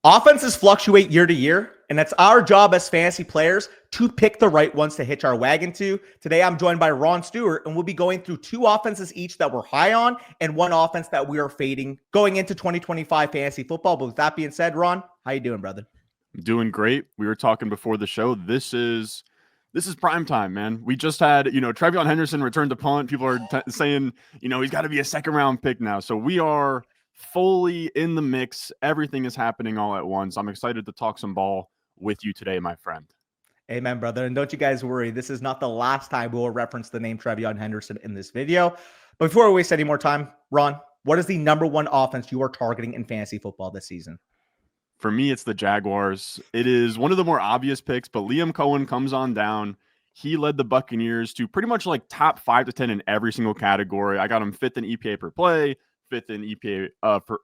Offenses fluctuate year to year, and it's our job as fantasy players to pick the right ones to hitch our wagon to. Today, I'm joined by Ron Stewart, and we'll be going through two offenses each that we're high on and one offense that we are fading going into 2025 fantasy football. But with that being said, Ron, how you doing, brother? Doing great. We were talking before the show. This is prime time, man. We just had, Trevion Henderson returned to punt. People are saying, he's got to be a second round pick now. So we are fully in the mix. Everything is happening all at once. I'm excited to talk some ball with you today, my friend. Amen, brother. And don't you guys worry. This is not the last time we will reference the name Trevion Henderson in this video. But before we waste any more time, Ron, what is the number one offense you are targeting in fantasy football this season? For me, it's the Jaguars. It is one of the more obvious picks, but Liam Cohen comes on down. He led the Buccaneers to pretty much like top 5 to 10 in every single category. I got him 5th in EPA per play, 5th in EPA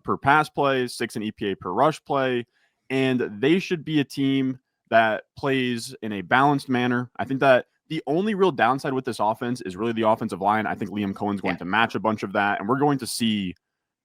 per pass play, 6th in EPA per rush play. And they should be a team that plays in a balanced manner. I think that the only real downside with this offense is really the offensive line. I think Liam Cohen's going to match a bunch of that. And we're going to see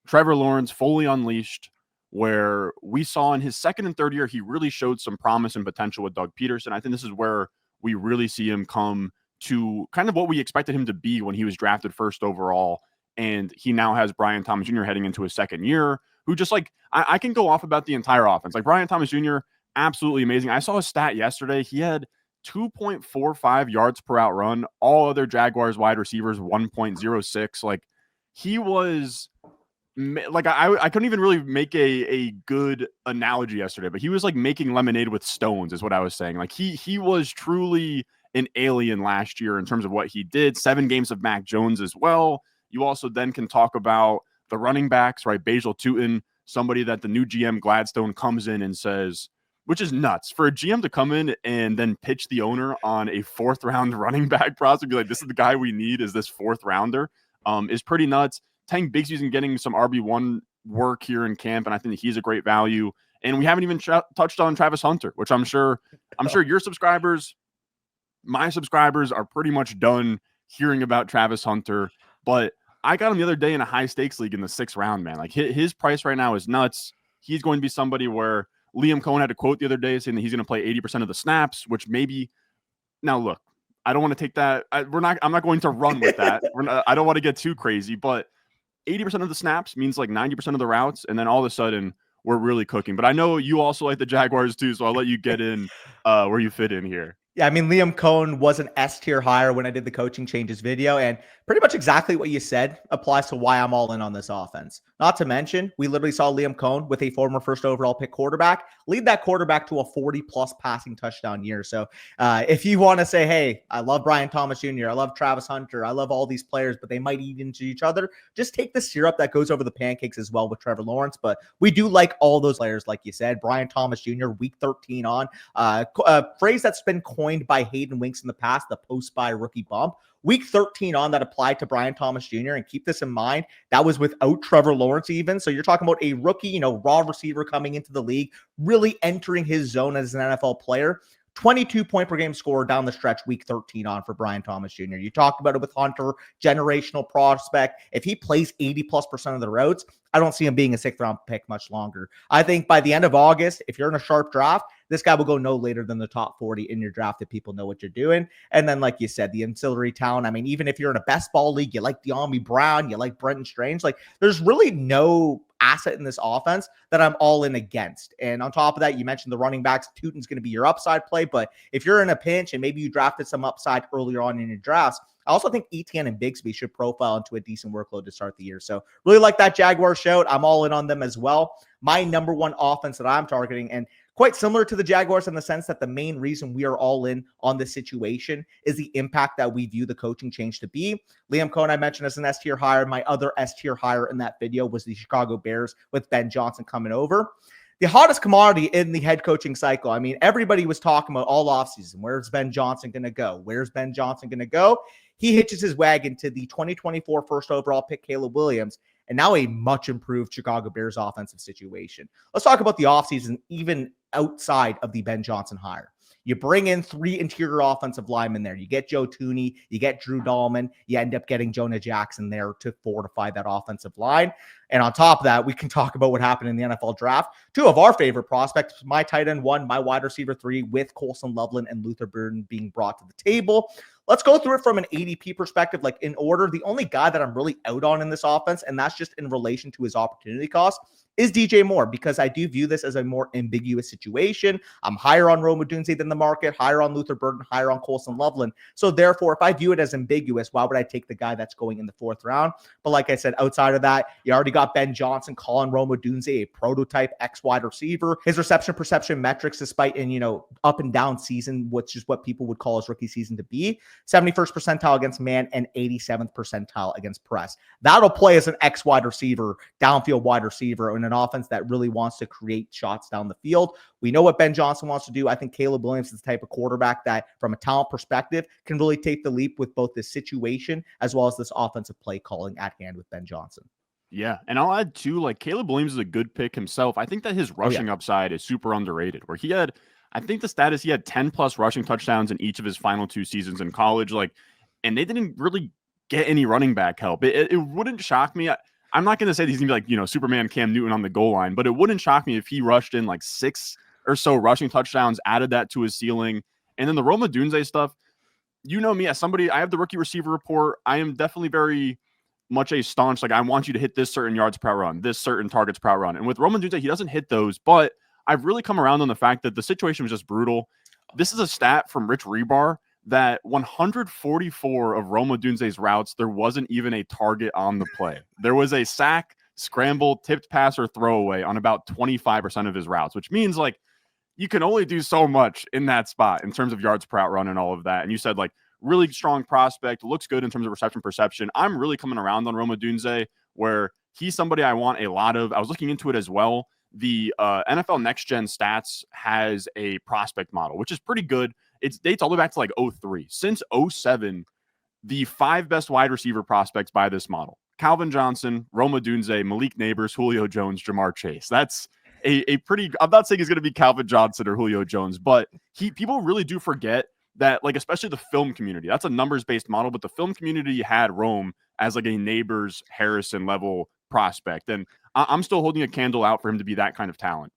Trevor Lawrence fully unleashed, where we saw in his second and third year, he really showed some promise and potential with Doug Peterson. I think this is where we really see him come to kind of what we expected him to be when he was drafted first overall. And he now has Brian Thomas Jr. heading into his second year, who just like, I can go off about the entire offense. Like Brian Thomas Jr., absolutely amazing. I saw a stat yesterday. He had 2.45 yards per out run. All other Jaguars wide receivers, 1.06. Like he was... Like I couldn't even really make a good analogy yesterday, but he was like making lemonade with stones is what I was saying. Like he was truly an alien last year in terms of what he did. 7 games of Mac Jones as well. You also then can talk about the running backs, right? Basil Tootin, somebody that the new GM Gladstone comes in and says, which is nuts for a GM to come in and then pitch the owner on a 4th round running back prospect, be like, this is the guy we need, is this 4th rounder, is pretty nuts. Tank Bixby's been getting some RB1 work here in camp, and I think he's a great value. And we haven't even touched on Travis Hunter, which I'm sure your subscribers, my subscribers are pretty much done hearing about Travis Hunter. But I got him the other day in a high stakes league in the 6th round, man. Like his price right now is nuts. He's going to be somebody where Liam Cohen had a quote the other day saying that he's going to play 80% of the snaps, which maybe now look, I don't want to take that. I'm not going to run with that. I don't want to get too crazy, but 80% of the snaps means like 90% of the routes, and then all of a sudden we're really cooking. But I know you also like the Jaguars too, so I'll let you get in where you fit in here. Yeah, I mean, Liam Cohen was an S tier hire when I did the coaching changes video, and pretty much exactly what you said applies to why I'm all in on this offense. Not to mention, we literally saw Liam Cohen with a former first overall pick quarterback lead that quarterback to a 40-plus passing touchdown year. So if you want to say, hey, I love Brian Thomas Jr., I love Travis Hunter, I love all these players, but they might eat into each other, just take the syrup that goes over the pancakes as well with Trevor Lawrence. But we do like all those players, like you said. Brian Thomas Jr., week 13 on. A phrase that's been coined by Hayden Winks in the past, the post-buy rookie bump. Week 13 on that applied to Brian Thomas Jr. And keep this in mind, that was without Trevor Lawrence even. So you're talking about a rookie, raw receiver coming into the league, really entering his zone as an NFL player. 22 point per game score down the stretch week 13 on for Brian Thomas Jr. You talked about it with Hunter, generational prospect. If he plays 80+% of the routes, I don't see him being a 6th round pick much longer. I think by the end of August, if you're in a sharp draft, this guy will go no later than the top 40 in your draft if people know what you're doing. And then, like you said, the ancillary talent. I mean, even if you're in a best ball league, you like De'Ami Brown, you like Brenton Strange, like there's really no asset in this offense that I'm all in against. And on top of that, you mentioned the running backs. Tootin's going to be your upside play. But if you're in a pinch and maybe you drafted some upside earlier on in your drafts, I also think Etienne and Bigsby should profile into a decent workload to start the year. So really like that Jaguar shout. I'm all in on them as well. My number one offense that I'm targeting, and quite similar to the Jaguars in the sense that the main reason we are all in on this situation is the impact that we view the coaching change to be. Liam Cohen, I mentioned as an S-tier hire. My other S-tier hire in that video was the Chicago Bears with Ben Johnson coming over. The hottest commodity in the head coaching cycle. I mean, everybody was talking about all offseason. Where's Ben Johnson going to go? Where's Ben Johnson going to go? He hitches his wagon to the 2024 first overall pick, Caleb Williams, and now a much improved Chicago Bears offensive situation. Let's talk about the offseason, even outside of the Ben Johnson hire. You bring in 3 interior offensive linemen there. You get Joe Thuney, you get Drew Dahlman, you end up getting Jonah Jackson there to fortify that offensive line. And on top of that, we can talk about what happened in the NFL draft. Two of our favorite prospects, my tight end 1, my wide receiver 3, with Colson Loveland and Luther Burden being brought to the table. Let's go through it from an ADP perspective, like in order. The only guy that I'm really out on in this offense, and that's just in relation to his opportunity cost, is DJ Moore, because I do view this as a more ambiguous situation. I'm higher on Rome Odunze than the market, higher on Luther Burden, higher on Colson Loveland. So therefore, if I view it as ambiguous, why would I take the guy that's going in the 4th round? But like I said, outside of that, you already got Ben Johnson, Colin Rome Odunze, a prototype X wide receiver. His reception perception metrics, despite in, up and down season, which is what people would call his rookie season to be, 71st percentile against man and 87th percentile against press. That'll play as an X wide receiver, downfield wide receiver, in an offense that really wants to create shots down the field. We know what Ben Johnson wants to do. I think Caleb Williams is the type of quarterback that, from a talent perspective, can really take the leap with both this situation as well as this offensive play calling at hand with Ben Johnson. Yeah, and I'll add too, like Caleb Williams is a good pick himself. I think that his rushing upside is super underrated, where I think the status, he had 10 plus rushing touchdowns in each of his final 2 seasons in college. And they didn't really get any running back help. It wouldn't shock me. I'm not going to say he's going to be like, Superman Cam Newton on the goal line, but it wouldn't shock me if he rushed in like 6 or so rushing touchdowns, added that to his ceiling. And then the Rome Odunze stuff, me as somebody, I have the rookie receiver report. I am definitely very much a staunch, I want you to hit this certain yards per run, this certain targets per run. And with Rome Odunze, he doesn't hit those, but I've really come around on the fact that the situation was just brutal. This is a stat from Rich Rebar that 144 of Rome Odunze's routes, there wasn't even a target on the play. There was a sack, scramble, tipped pass, or throwaway on about 25% of his routes, which means you can only do so much in that spot in terms of yards per out run and all of that. And you said really strong prospect, looks good in terms of reception perception. I'm really coming around on Rome Odunze, where he's somebody I want a lot of. I was looking into it as well. The NFL Next Gen Stats has a prospect model, which is pretty good. It dates all the way back to 03. Since 07, the 5 best wide receiver prospects by this model: Calvin Johnson, Rome Odunze, Malik Neighbors, Julio Jones, Jamar Chase. That's a pretty, I'm not saying he's going to be Calvin Johnson or Julio Jones, but people really do forget that, especially the film community, that's a numbers-based model, but the film community had Rome as a Neighbors, Harrison level prospect. And I'm still holding a candle out for him to be that kind of talent.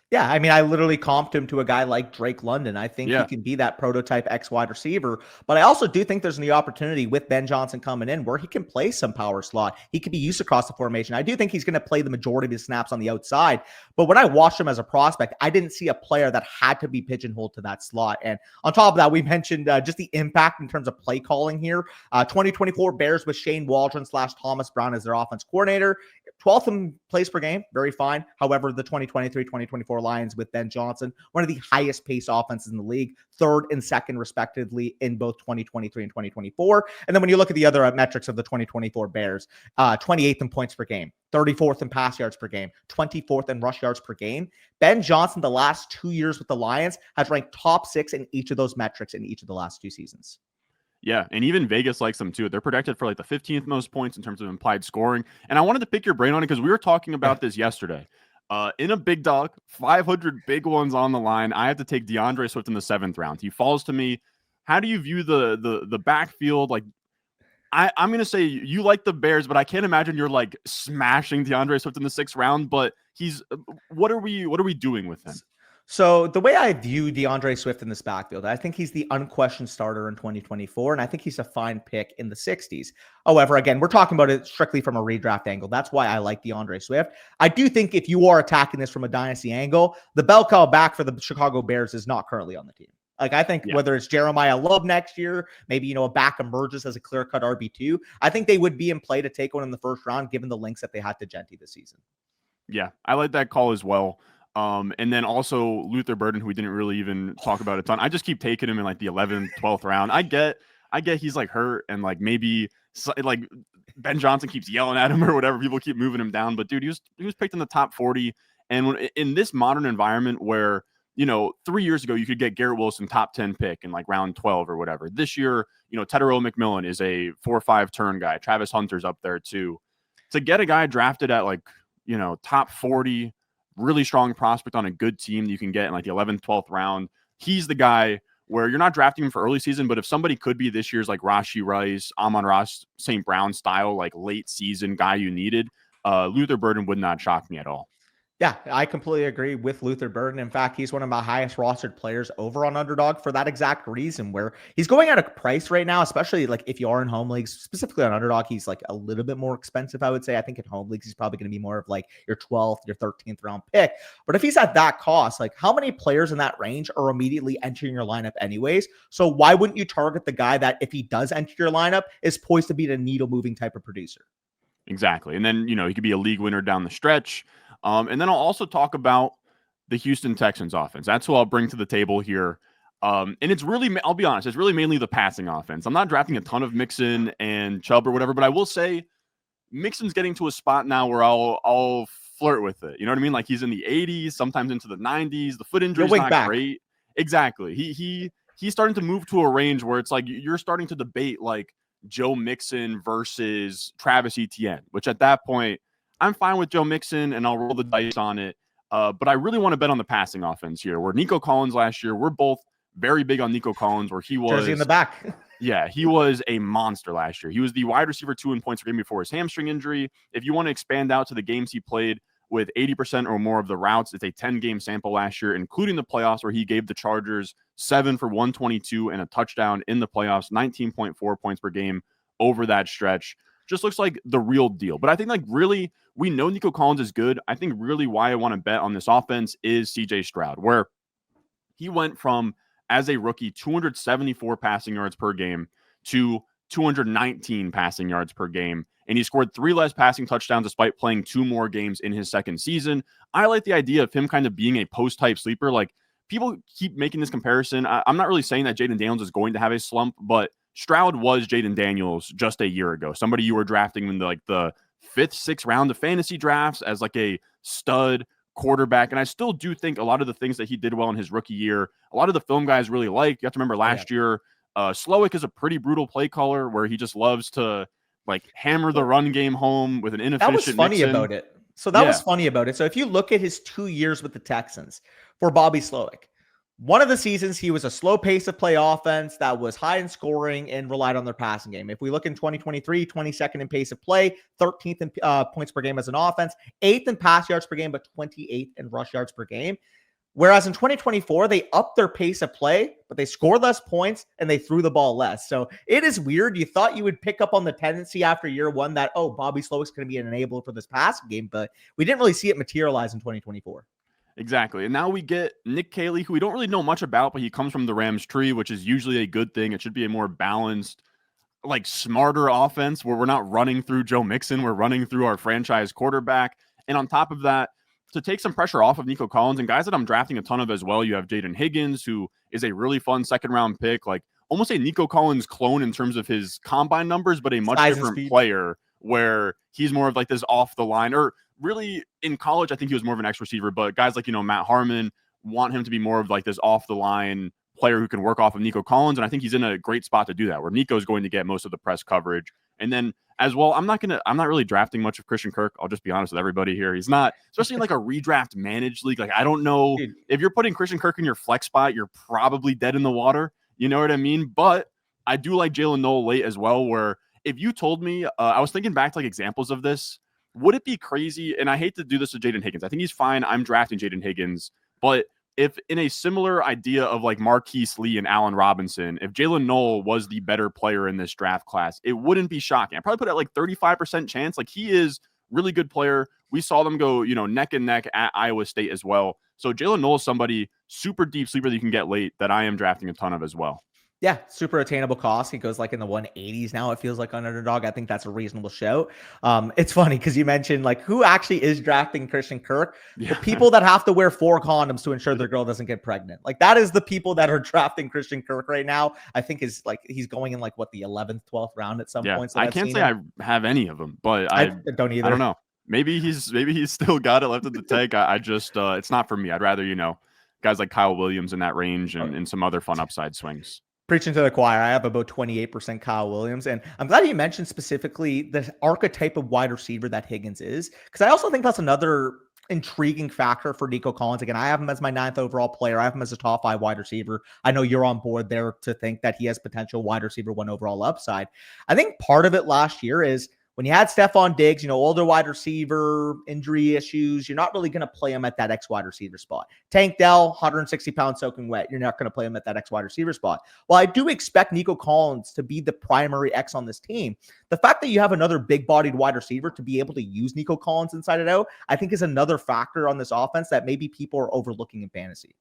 Yeah, I mean, I literally comped him to a guy like Drake London. I think he can be that prototype X wide receiver, but I also do think there's the opportunity with Ben Johnson coming in where he can play some power slot. He can be used across the formation. I do think he's going to play the majority of his snaps on the outside, but when I watched him as a prospect, I didn't see a player that had to be pigeonholed to that slot. And on top of that, we mentioned just the impact in terms of play calling here. 2024 Bears with Shane Waldron / Thomas Brown as their offense coordinator. 12th in plays per game, very fine. However, the 2023-2024 Lions with Ben Johnson, one of the highest pace offenses in the league, 3rd and 2nd respectively in both 2023 and 2024. And then when you look at the other metrics of the 2024 Bears, 28th in points per game, 34th in pass yards per game, 24th in rush yards per game. Ben Johnson, the last 2 years with the Lions, has ranked top 6 in each of those metrics in each of the last 2 seasons. Yeah, and even Vegas likes them too. They're projected for the 15th most points in terms of implied scoring. And I wanted to pick your brain on it because we were talking about this yesterday. In a big dog, 500 big ones on the line, I have to take DeAndre Swift in the 7th round. He falls to me. How do you view the backfield? I'm going to say you like the Bears, but I can't imagine you're smashing DeAndre Swift in the 6th round. But what are we doing with him? So the way I view DeAndre Swift in this backfield, I think he's the unquestioned starter in 2024, and I think he's a fine pick in the 60s. However, again, we're talking about it strictly from a redraft angle. That's why I like DeAndre Swift. I do think if you are attacking this from a dynasty angle, the bell cow back for the Chicago Bears is not currently on the team. I think whether it's Jeremiah Love next year, maybe, a back emerges as a clear-cut RB2, I think they would be in play to take one in the 1st round, given the links that they had to Genty this season. Yeah, I like that call as well. And then also Luther Burden, who we didn't really even talk about a ton. I just keep taking him in the 11th, 12th round. I get he's hurt and maybe Ben Johnson keeps yelling at him or whatever. People keep moving him down, but dude, he was picked in the top 40. And in this modern environment where, 3 years ago you could get Garrett Wilson top 10 pick in round 12 or whatever. This year, Tedero McMillan is a 4 or 5 turn guy. Travis Hunter's up there too. To get a guy drafted at top 40, really strong prospect on a good team that you can get in the 11th, 12th round. He's the guy where you're not drafting him for early season, but if somebody could be this year's Rashee Rice, Amon-Ra St. Brown style, late season guy you needed, Luther Burden would not shock me at all. Yeah, I completely agree with Luther Burden. In fact, he's one of my highest rostered players over on Underdog for that exact reason, where he's going at a price right now, especially like if you are in home leagues, specifically on Underdog, he's like a little bit more expensive, I would say. I think in home leagues, he's probably going to be more of like your 12th, your 13th round pick. But if he's at that cost, like how many players in that range are immediately entering your lineup anyways? So why wouldn't you target the guy that if he does enter your lineup is poised to be the needle moving type of producer? Exactly. And then, he could be a league winner down the stretch. And then I'll also talk about the Houston Texans offense. That's who I'll bring to the table here. And it's really, I'll be honest, it's really mainly the passing offense. I'm not drafting a ton of Mixon and Chubb or whatever, but I will say Mixon's getting to a spot now where I'll flirt with it. You know what I mean? Like he's in the 80s, sometimes into the 90s. The foot injury is not great. Exactly. He's starting to move to a range where it's like you're starting to debate like Joe Mixon versus Travis Etienne, which at that point, I'm fine with Joe Mixon and I'll roll the dice on it. But I really want to bet on the passing offense here, where Nico Collins last year, we're both very big on Nico Collins, where he was jersey in the back. Yeah, he was a monster last year. He was the wide receiver 2 in points per game before his hamstring injury. If you want to expand out to the games he played with 80% or more of the routes, it's a 10-game sample last year, including the playoffs, where he gave the Chargers 7 for 122 and a touchdown in the playoffs, 19.4 points per game over that stretch. Just looks like the real deal. But I think, like, really, we know Nico Collins is good. I think really why I want to bet on this offense is CJ Stroud, where he went from, as a rookie, 274 passing yards per game to 219 passing yards per game. And he scored 3 less passing touchdowns despite playing 2 more games in his second season. I like the idea of him kind of being a post-type sleeper. Like, people keep making this comparison. I'm not really saying that Jaden Daniels is going to have a slump, but Stroud was Jaden Daniels just a year ago. Somebody you were drafting in the 5th, 6th round of fantasy drafts as like a stud quarterback. And I still do think a lot of the things that he did well in his rookie year, a lot of the film guys really like. You have to remember last year, Slowick is a pretty brutal play caller where he just loves to like hammer the run game home with an inefficient That was funny Mixon. about it. So that was funny about it. So if you look at his 2 years with the Texans for Bobby Slowick, one of the seasons, he was a slow pace of play offense that was high in scoring and relied on their passing game. If we look in 2023, 22nd in pace of play, 13th in points per game as an offense, 8th in pass yards per game, but 28th in rush yards per game. Whereas in 2024, they upped their pace of play, but they scored less points and they threw the ball less. So it is weird. You thought you would pick up on the tendency after year one that, oh, Bobby Slowick's going to be an enabler for this passing game, but we didn't really see it materialize in 2024. Exactly. And now we get Nick Caley, who we don't really know much about, but he comes from the Rams tree, which is usually a good thing. It should be a more balanced, like smarter offense where we're not running through Joe Mixon. We're running through our franchise quarterback. And on top of that, to take some pressure off of Nico Collins and guys that I'm drafting a ton of as well, you have Jaden Higgins, who is a really fun 2nd round pick, like almost a Nico Collins clone in terms of his combine numbers, but a much different player where he's more of like this off the line, or really in college, I think he was more of an X receiver, but guys like, Matt Harmon want him to be more of like this off the line player who can work off of Nico Collins. And I think he's in a great spot to do that, where Nico's going to get most of the press coverage. And then as well, I'm not really drafting much of Christian Kirk. I'll just be honest with everybody here. He's not, especially in like a redraft managed league. Like, I don't know if you're putting Christian Kirk in your flex spot, you're probably dead in the water. You know what I mean? But I do like Jalen Noel late as well, where if you told me, I was thinking back to like examples of this, would it be crazy? And I hate to do this to Jaden Higgins. I think he's fine. I'm drafting Jaden Higgins. But if in a similar idea of like Marquise Lee and Allen Robinson, if Jalen Noel was the better player in this draft class, it wouldn't be shocking. I probably put at like 35% chance. Like, he is really good player. We saw them go, neck and neck at Iowa State as well. So Jalen Noel is somebody super deep sleeper that you can get late that I am drafting a ton of as well. Yeah, super attainable cost. He goes like in the 180s now, it feels like, on Underdog. I think that's a reasonable show. It's funny because you mentioned like who actually is drafting Christian Kirk. Yeah. The people that have to wear 4 condoms to ensure their girl doesn't get pregnant. Like, that is the people that are drafting Christian Kirk right now. I think is like he's going in like the 11th, 12th round at some point. So I can't say I have any of them, but I don't either. I don't know. Maybe he's still got it left in the tank. I just it's not for me. I'd rather guys like Kyle Williams in that range and some other fun upside swings. Preaching to the choir, I have about 28% Kyle Williams. And I'm glad you mentioned specifically the archetype of wide receiver that Higgins is, because I also think that's another intriguing factor for Nico Collins. Again, I have him as my 9th overall player. I have him as a top 5 wide receiver. I know you're on board there to think that he has potential wide receiver 1 overall upside. I think part of it last year is When you had Stephon Diggs, older wide receiver, injury issues, you're not really going to play him at that X wide receiver spot. Tank Dell, 160 pounds soaking wet. You're not going to play him at that X wide receiver spot. Well, I do expect Nico Collins to be the primary X on this team. The fact that you have another big-bodied wide receiver to be able to use Nico Collins inside and out, I think is another factor on this offense that maybe people are overlooking in fantasy.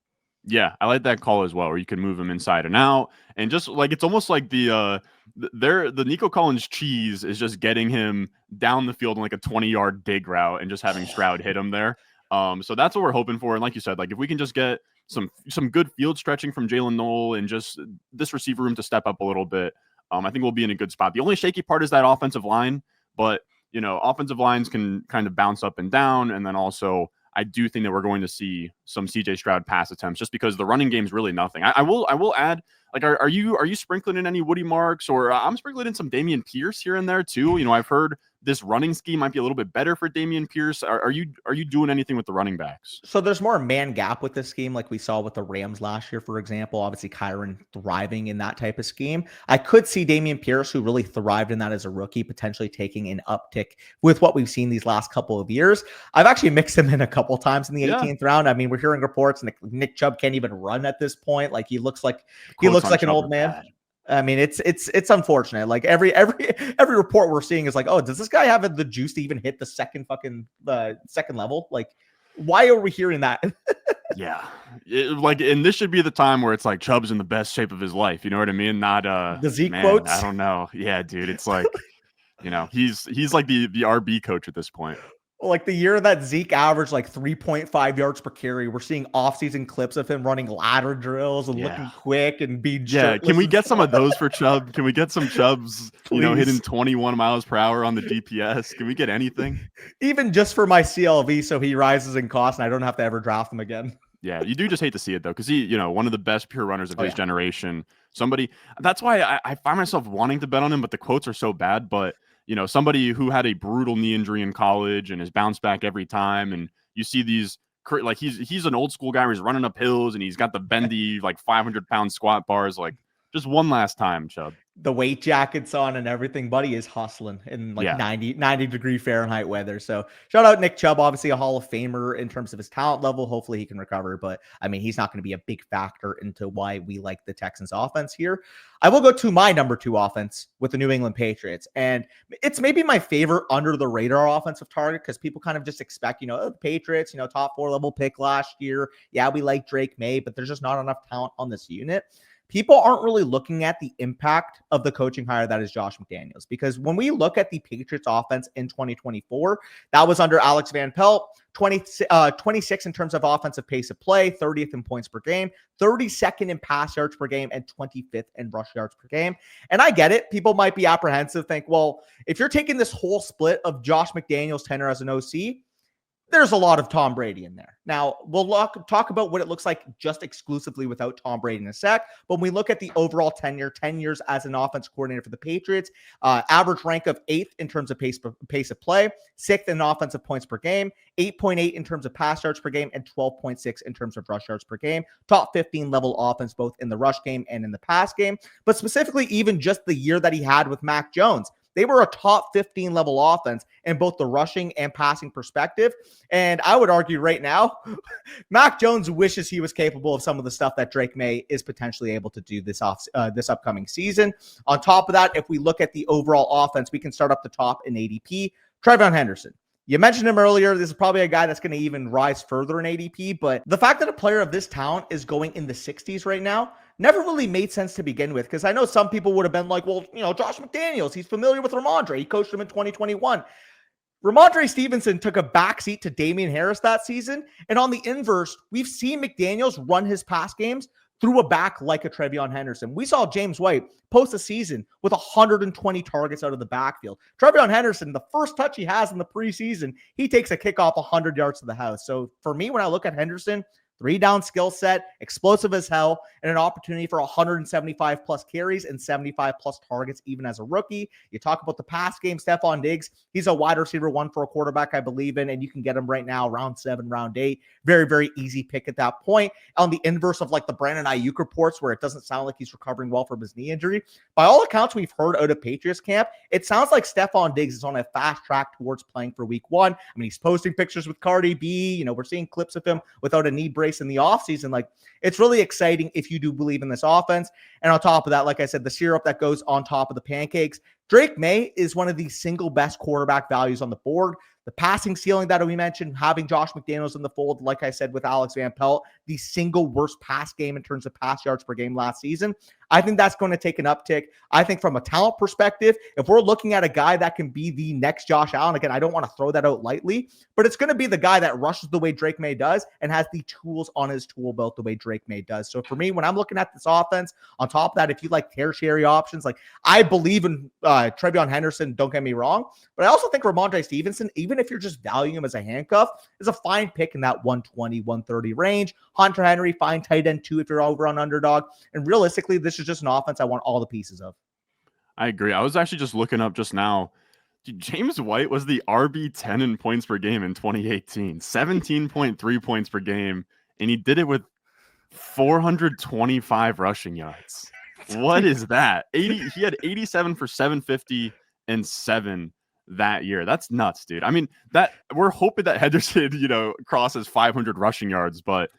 Yeah, I like that call as well, where you can move him inside and out, and just like it's almost like the Nico Collins cheese is just getting him down the field in like a 20-yard dig route and just having Stroud hit him there. So that's what we're hoping for. And like you said, like if we can just get some good field stretching from Jalen Noel and just this receiver room to step up a little bit, I think we'll be in a good spot. The only shaky part is that offensive line, but offensive lines can kind of bounce up and down, and then also I do think that we're going to see some CJ Stroud pass attempts just because the running game is really nothing. I will add, like, are you sprinkling in any Woody Marks, or I'm sprinkling in some Dameon Pierce here and there too. I've heard this running scheme might be a little bit better for Dameon Pierce. Are you doing anything with the running backs? So there's more man gap with this scheme, like we saw with the Rams last year, for example. Obviously, Kyron thriving in that type of scheme. I could see Dameon Pierce, who really thrived in that as a rookie, potentially taking an uptick with what we've seen these last couple of years. I've actually mixed him in a couple times in the 18th round. I mean, we're hearing reports Nick Chubb can't even run at this point. Like he looks like an old man. Bad. I mean, it's unfortunate. Like every report we're seeing is like, oh, does this guy have the juice to even hit the second level? Like, why are we hearing that? Yeah, and this should be the time where it's like Chubb's in the best shape of his life. You know what I mean? Not the Zeke quotes. I don't know. Yeah, dude, it's like he's like the RB coach at this point. Like the year that Zeke averaged like 3.5 yards per carry, we're seeing offseason clips of him running ladder drills and looking quick and being Can we get some of those for Chubb? Can we get some Chubbs, hitting 21 miles per hour on the DPS? Can we get anything? Even just for my CLV, so he rises in cost and I don't have to ever draft him again. Yeah, you do just hate to see it though, because he, one of the best pure runners of his generation. That's why I find myself wanting to bet on him, but the quotes are so bad. But somebody who had a brutal knee injury in college and has bounced back every time. And you see these, like he's an old school guy where he's running up hills and he's got the bendy, like 500-pound squat bars. Like just one last time, Chubb. The weight jackets on and everything, buddy is hustling in 90 degree Fahrenheit weather. So shout out Nick Chubb, obviously a Hall of Famer in terms of his talent level. Hopefully he can recover, but I mean, he's not going to be a big factor into why we like the Texans offense here. I will go to my number 2 offense with the New England Patriots. And it's maybe my favorite under the radar offensive target because people kind of just expect, the Patriots, top 4 level pick last year. Yeah, we like Drake May, but there's just not enough talent on this unit. People aren't really looking at the impact of the coaching hire that is Josh McDaniels, because when we look at the Patriots offense in 2024, that was under Alex Van Pelt, 26 in terms of offensive pace of play, 30th in points per game, 32nd in pass yards per game, and 25th in rush yards per game. And I get it. People might be apprehensive, think, well, if you're taking this whole split of Josh McDaniels' tenure as an OC, there's a lot of Tom Brady in there. Now, we'll talk about what it looks like just exclusively without Tom Brady in a sec. But when we look at the overall tenure, 10 years as an offense coordinator for the Patriots, average rank of 8th in terms of pace of play, 6th in offensive points per game, 8.8 in terms of pass yards per game, and 12.6 in terms of rush yards per game. Top 15 level offense, both in the rush game and in the pass game. But specifically, even just the year that he had with Mac Jones, they were a top 15 level offense in both the rushing and passing perspective. And I would argue right now, Mac Jones wishes he was capable of some of the stuff that Drake May is potentially able to do this upcoming season. On top of that, if we look at the overall offense, we can start up the top in ADP. Trayvon Henderson. You mentioned him earlier. This is probably a guy that's going to even rise further in ADP, but the fact that a player of this talent is going in the 60s right now never really made sense to begin with, because I know some people would have been like, well, Josh McDaniels, he's familiar with Ramondre. He coached him in 2021. Ramondre Stevenson took a backseat to Damian Harris that season, and on the inverse, we've seen McDaniels run his pass games through a back like a Trayvon Henderson. We saw James White post a season with 120 targets out of the backfield. Trayvon Henderson, the first touch he has in the preseason, he takes a kickoff 100 yards to the house. So for me, when I look at Henderson, 3-down skill set, explosive as hell, and an opportunity for 175 plus carries and 75 plus targets even as a rookie. You talk about the pass game, Stephon Diggs, he's a wide receiver one for a quarterback I believe in, and you can get him right now round 7, round 8. Very, very easy pick at that point. On the inverse of like the Brandon Ayuk reports where it doesn't sound like he's recovering well from his knee injury, by all accounts we've heard out of Patriots camp, it sounds like Stephon Diggs is on a fast track towards playing for week 1. I mean, he's posting pictures with Cardi B. We're seeing clips of him without a knee brace in the offseason. Like, it's really exciting if you do believe in this offense. And on top of that, like I said, the syrup that goes on top of the pancakes, Drake May is one of the single best quarterback values on the board. The passing ceiling that we mentioned, having Josh McDaniels in the fold, like I said with Alex Van Pelt, the single worst pass game in terms of pass yards per game last season. I think that's going to take an uptick. I think from a talent perspective, if we're looking at a guy that can be the next Josh Allen, again, I don't want to throw that out lightly, but it's going to be the guy that rushes the way Drake May does and has the tools on his tool belt the way Drake May does. So for me, when I'm looking at this offense, on top of that, if you like tertiary options, like I believe in Trevion Henderson, don't get me wrong, but I also think Ramondre Stevenson, even if you're just valuing him as a handcuff, is a fine pick in that 120, 130 range. Hunter Henry, fine tight end too if you're over on Underdog. And realistically, this is just an offense I want all the pieces of. I agree. I was actually just looking up just now. James White was the RB10 in points per game in 2018, 17.3 points per game, and he did it with 425 rushing yards. What is that? He had 87 for 750 and 7 that year. That's nuts, dude. I mean, that we're hoping that Henderson, crosses 500 rushing yards, but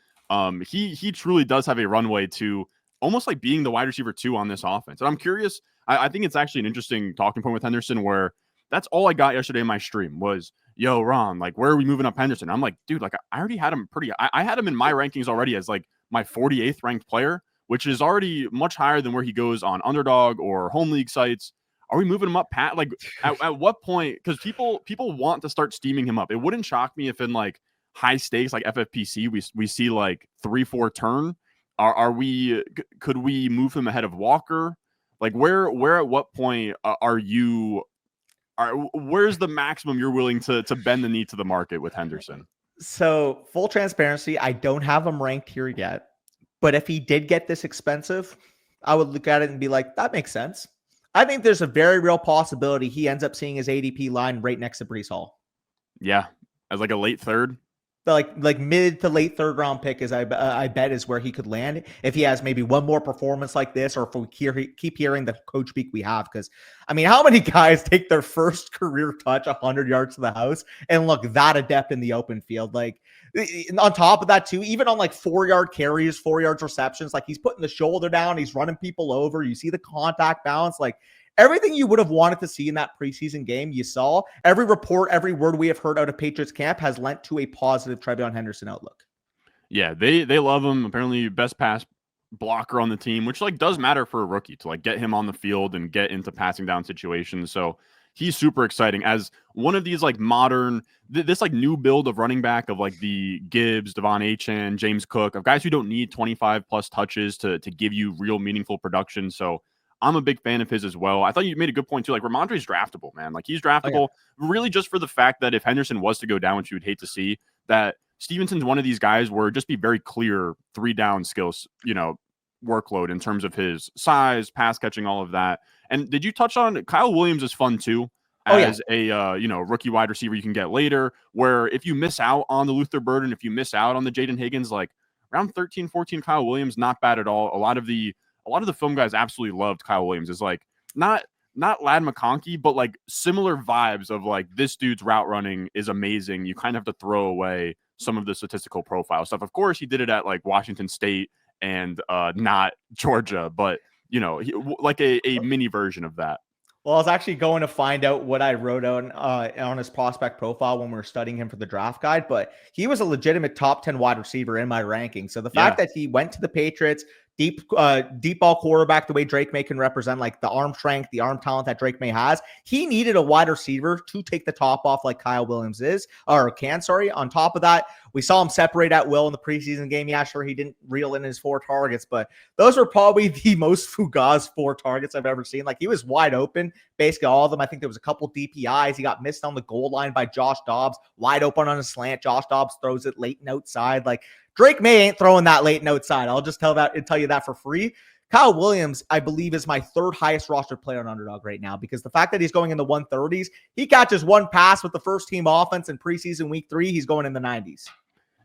he truly does have a runway to almost like being the wide receiver 2 on this offense. And I'm curious, I think it's actually an interesting talking point with Henderson where that's all I got yesterday in my stream was, yo, Ron, like, where are we moving up Henderson? I'm like, dude, like, I already had him I had him in my rankings already as like my 48th ranked player, which is already much higher than where he goes on Underdog or home league sites. Are we moving him up, Pat? Like, at what point? Because people want to start steaming him up. It wouldn't shock me if in like high stakes like FFPC we see like 3-4 turn. Could we move him ahead of Walker? Like, where at what point where's the maximum you're willing to bend the knee to the market with Henderson? So full transparency, I don't have him ranked here yet, but if he did get this expensive, I would look at it and be like, that makes sense. I think there's a very real possibility he ends up seeing his ADP line right next to Breece Hall. Yeah, as like a late third. Like mid to late third round pick is I bet is where he could land if he has maybe one more performance like this, or if we keep hearing the coach speak we have. Because I mean, how many guys take their first career touch 100 yards to the house and look that adept in the open field? Like, on top of that too, even on like 4-yard carries, 4 yards receptions, like he's putting the shoulder down, he's running people over. You see the contact balance, like everything you would have wanted to see in that preseason game, you saw. Every report, every word we have heard out of Patriots camp has lent to a positive Trevion Henderson outlook. Yeah, they love him. Apparently, best pass blocker on the team, which like does matter for a rookie to like get him on the field and get into passing down situations. So he's super exciting as one of these like modern, this like new build of running back of like the Gibbs, Devon Achane, James Cook, of guys who don't need 25 plus touches to give you real meaningful production. So I'm a big fan of his as well. I thought you made a good point too. Like Ramondre's draftable, man. Like he's draftable really just for the fact that if Henderson was to go down, which you would hate to see, that Stevenson's one of these guys where it'd just be very clear 3-down skills, workload in terms of his size, pass catching, all of that. And did you touch on Kyle Williams is fun too as a rookie wide receiver you can get later, where if you miss out on the Luther Burden, if you miss out on the Jaden Higgins, like around 13, 14, Kyle Williams, not bad at all. A lot of the film guys absolutely loved Kyle Williams. Is like not Lad McConkey, but like similar vibes of like this dude's route running is amazing. You kind of have to throw away some of the statistical profile stuff. Of course, he did it at like Washington State and not Georgia, but like a mini version of that. Well, I was actually going to find out what I wrote on his prospect profile when we were studying him for the draft guide, but he was a legitimate top 10 wide receiver in my ranking. So the fact that he went to the Patriots, deep ball quarterback, the way Drake May can represent like the arm strength, the arm talent that Drake May has, he needed a wide receiver to take the top off like Kyle Williams can. On top of that, we saw him separate at will in the preseason game. Yeah, sure, he didn't reel in his 4 targets, but those were probably the most fugaz 4 targets I've ever seen. Like he was wide open, basically all of them. I think there was a couple DPIs. He got missed on the goal line by Josh Dobbs, wide open on a slant. Josh Dobbs throws it late and outside. Like Drake May ain't throwing that late and outside. I'll just tell you that for free. Kyle Williams, I believe, is my third highest rostered player on Underdog right now, because the fact that he's going in the 130s, he catches one pass with the first team offense in preseason week 3, he's going in the 90s.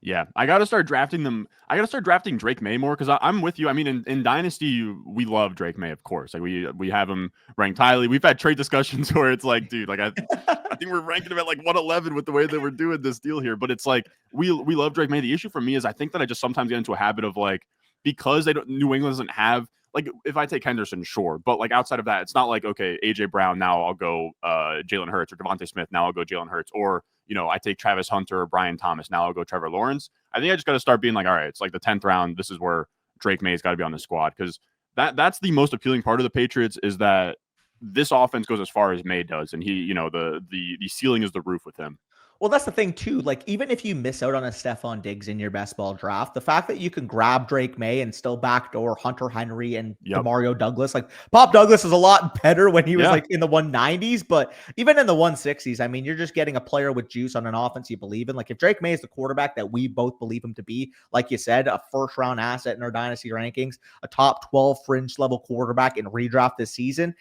Yeah, I got to start drafting them. I got to start drafting Drake May more, because I'm with you. I mean, in Dynasty, we love Drake May, of course. Like we have him ranked highly. We've had trade discussions where it's like, dude, like I think we're ranking him at like 111 with the way that we're doing this deal here. But it's like we love Drake May. The issue for me is I think that I just sometimes get into a habit of like, because New England doesn't have, like, if I take Henderson, sure, but like outside of that, it's not like, okay, AJ Brown, now I'll go Jalen Hurts, or Devontae Smith, now I'll go Jalen Hurts, or I take Travis Hunter or Brian Thomas, now I'll go Trevor Lawrence. I think I just got to start being like, all right, it's like the 10th round. This is where Drake May's got to be on the squad, because that's the most appealing part of the Patriots, is that this offense goes as far as May does, and he, the ceiling is the roof with him. Well, that's the thing too. Like, even if you miss out on a Stephon Diggs in your best ball draft, the fact that you can grab Drake May and still backdoor Hunter Henry and Demario Douglas, like Pop Douglas is a lot better when he was like in the 190s, but even in the 160s, I mean, you're just getting a player with juice on an offense you believe in. Like, if Drake May is the quarterback that we both believe him to be, like you said, a first round asset in our dynasty rankings, a top 12 fringe level quarterback in redraft this season,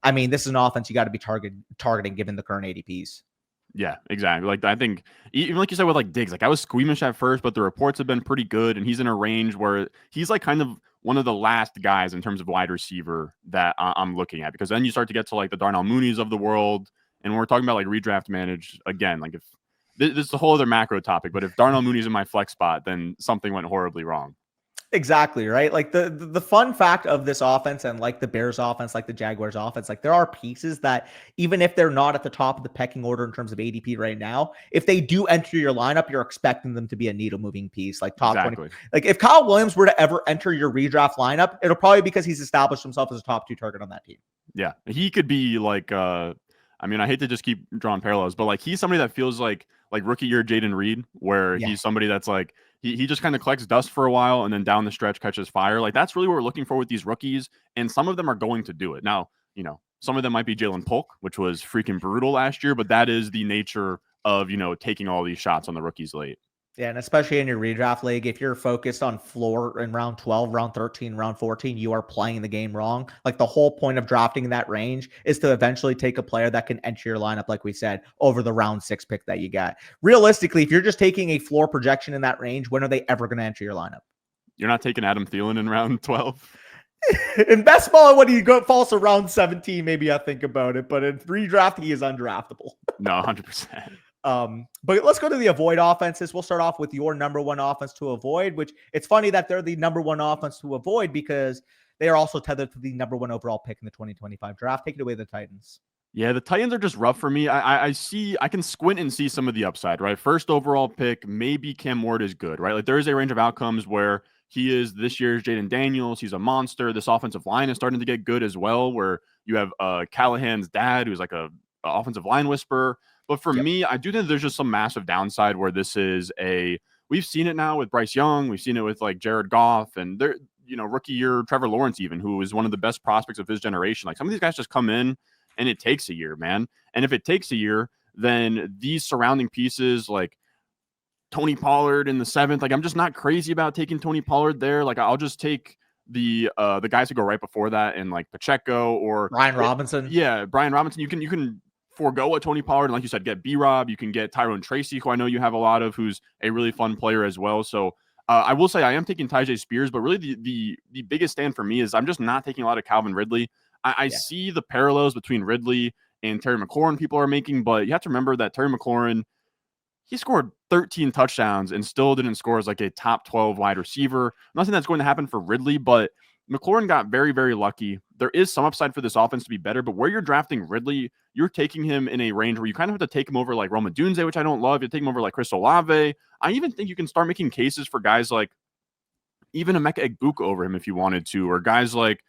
I mean, this is an offense you got to be targeting given the current ADPs. Yeah, exactly. Like, I think even like you said with like Diggs, like I was squeamish at first, but the reports have been pretty good, and he's in a range where he's like kind of one of the last guys in terms of wide receiver that I'm looking at, because then you start to get to like the Darnell Mooney's of the world, and we're talking about like redraft managed again. Like, if this is a whole other macro topic, but if Darnell Mooney's in my flex spot, then something went horribly wrong. Exactly, right? Like the fun fact of this offense, and like the Bears offense, like the Jaguars offense, like there are pieces that even if they're not at the top of the pecking order in terms of ADP right now, if they do enter your lineup, you're expecting them to be a needle moving piece, like top 20. Like if Kyle Williams were to ever enter your redraft lineup, it'll probably be because he's established himself as a top 2 target on that team. Yeah, he could be like, I mean, I hate to just keep drawing parallels, but like he's somebody that feels like rookie year Jaden Reed, where he's somebody that's like, he just kind of collects dust for a while and then down the stretch catches fire. Like, that's really what we're looking for with these rookies. And some of them are going to do it. Now, some of them might be Jalen Polk, which was freaking brutal last year, but that is the nature of, taking all these shots on the rookies late. Yeah, and especially in your redraft league, if you're focused on floor in round 12, round 13, round 14, you are playing the game wrong. Like, the whole point of drafting in that range is to eventually take a player that can enter your lineup, like we said, over the round 6 pick that you got. Realistically, if you're just taking a floor projection in that range, when are they ever going to enter your lineup? You're not taking Adam Thielen in round 12? In best ball, when he falls to round 17, maybe I think about it. But in redraft, he is undraftable. No, 100%. But let's go to the avoid offenses. We'll start off with your number one offense to avoid, which it's funny that they're the number one offense to avoid because they are also tethered to the number one overall pick in the 2025 draft. Take it away, the Titans. Yeah, the Titans are just rough for me. I can squint and see some of the upside, right? First overall pick, maybe Cam Ward is good, right? Like, there is a range of outcomes where he is this year's Jaden Daniels. He's a monster. This offensive line is starting to get good as well, where you have Callahan's dad, who's like a offensive line whisperer. But for me, I do think there's just some massive downside where this is we've seen it now with Bryce Young. We've seen it with like Jared Goff and rookie year Trevor Lawrence, even, who is one of the best prospects of his generation. Like, some of these guys just come in and it takes a year, man. And if it takes a year, then these surrounding pieces like Tony Pollard in the 7th, like, I'm just not crazy about taking Tony Pollard there. Like, I'll just take the guys who go right before that, and like Pacheco or Brian Robinson. Yeah, Brian Robinson. You can forego a Tony Pollard, and like you said, get B-Rob. You can get Tyrone Tracy, who I know you have a lot of, who's a really fun player as well. So I will say I am taking Tyjae Spears, but really the biggest stand for me is I'm just not taking a lot of Calvin Ridley. I see the parallels between Ridley and Terry McLaurin people are making, but you have to remember that Terry McLaurin, he scored 13 touchdowns and still didn't score as like a top 12 wide receiver. Nothing that's going to happen for Ridley, but McLaurin got very, very lucky. There is some upside for this offense to be better, but where you're drafting Ridley, you're taking him in a range where you kind of have to take him over like Roma Dunze, which I don't love. You take him over like Chris Olave. I even think you can start making cases for guys like even Emeka Egbuka over him if you wanted to, or guys like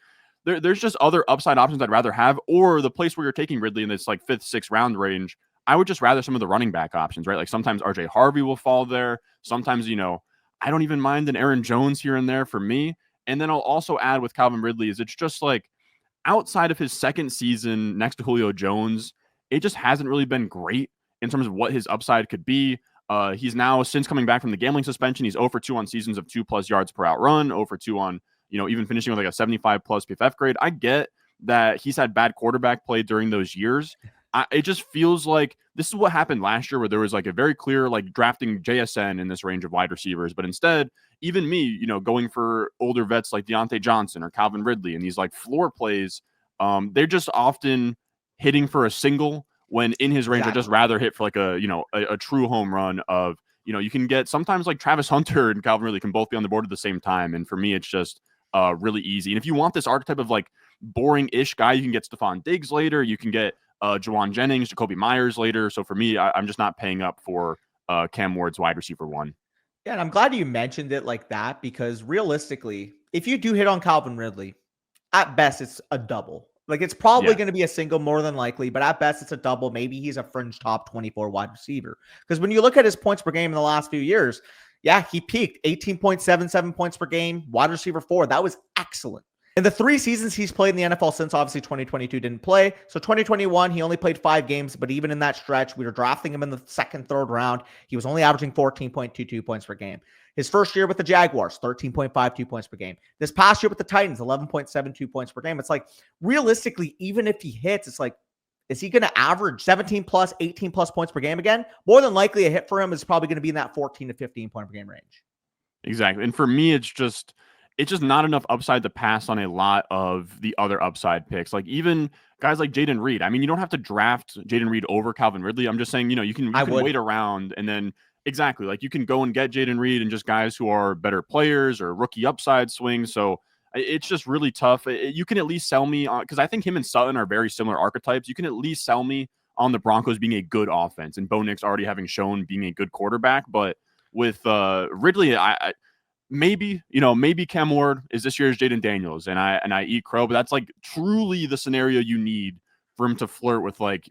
there's just other upside options I'd rather have, or the place where you're taking Ridley in this like 5th, 6th round range. I would just rather some of the running back options, right? Like sometimes RJ Harvey will fall there. Sometimes, I don't even mind an Aaron Jones here and there for me. And then I'll also add with Calvin Ridley is it's just like outside of his 2nd season next to Julio Jones, it just hasn't really been great in terms of what his upside could be. He's now, since coming back from the gambling suspension, he's 0 for 2 on seasons of 2+ yards per out run, 0 for 2 on, even finishing with like a 75+ PFF grade. I get that he's had bad quarterback play during those years. It just feels like this is what happened last year, where there was like a very clear like drafting JSN in this range of wide receivers, but instead, even me, going for older vets like Deontay Johnson or Calvin Ridley and these like floor plays, they're just often hitting for a single, when in his range, I'd just rather hit for like a true home run of, you can get sometimes like Travis Hunter and Calvin Ridley can both be on the board at the same time. And for me, it's just really easy. And if you want this archetype of like boring-ish guy, you can get Stephon Diggs later. You can get Jawan Jennings, Jacoby Myers later. So for me, I'm just not paying up for Cam Ward's wide receiver 1. Yeah, and I'm glad you mentioned it like that, because realistically, if you do hit on Calvin Ridley, at best, it's a double. Like, it's probably going to be a single more than likely, but at best, it's a double. Maybe he's a fringe top 24 wide receiver. Because when you look at his points per game in the last few years, yeah, he peaked 18.77 points per game, wide receiver 4. That was excellent. In the 3 seasons he's played in the NFL since, obviously 2022 didn't play. So 2021, he only played 5 games, but even in that stretch, we were drafting him in the 2nd, 3rd round. He was only averaging 14.22 points per game. His first year with the Jaguars, 13.52 points per game. This past year with the Titans, 11.72 points per game. It's like, realistically, even if he hits, it's like, is he going to average 17 plus, 18 plus points per game again? More than likely, a hit for him is probably going to be in that 14 to 15 point per game range. Exactly. And for me, it's just not enough upside to pass on a lot of the other upside picks. Like even guys like Jaden Reed. I mean, you don't have to draft Jaden Reed over Calvin Ridley. I'm just saying, you can wait around and then exactly like you can go and get Jaden Reed and just guys who are better players or rookie upside swings. So it's just really tough. You can at least sell me on, because I think him and Sutton are very similar archetypes. You can at least sell me on the Broncos being a good offense and Bo Nix already having shown being a good quarterback. But with Ridley, maybe Cam Ward is this year's Jaden Daniels and I eat crow, but that's like truly the scenario you need for him to flirt with like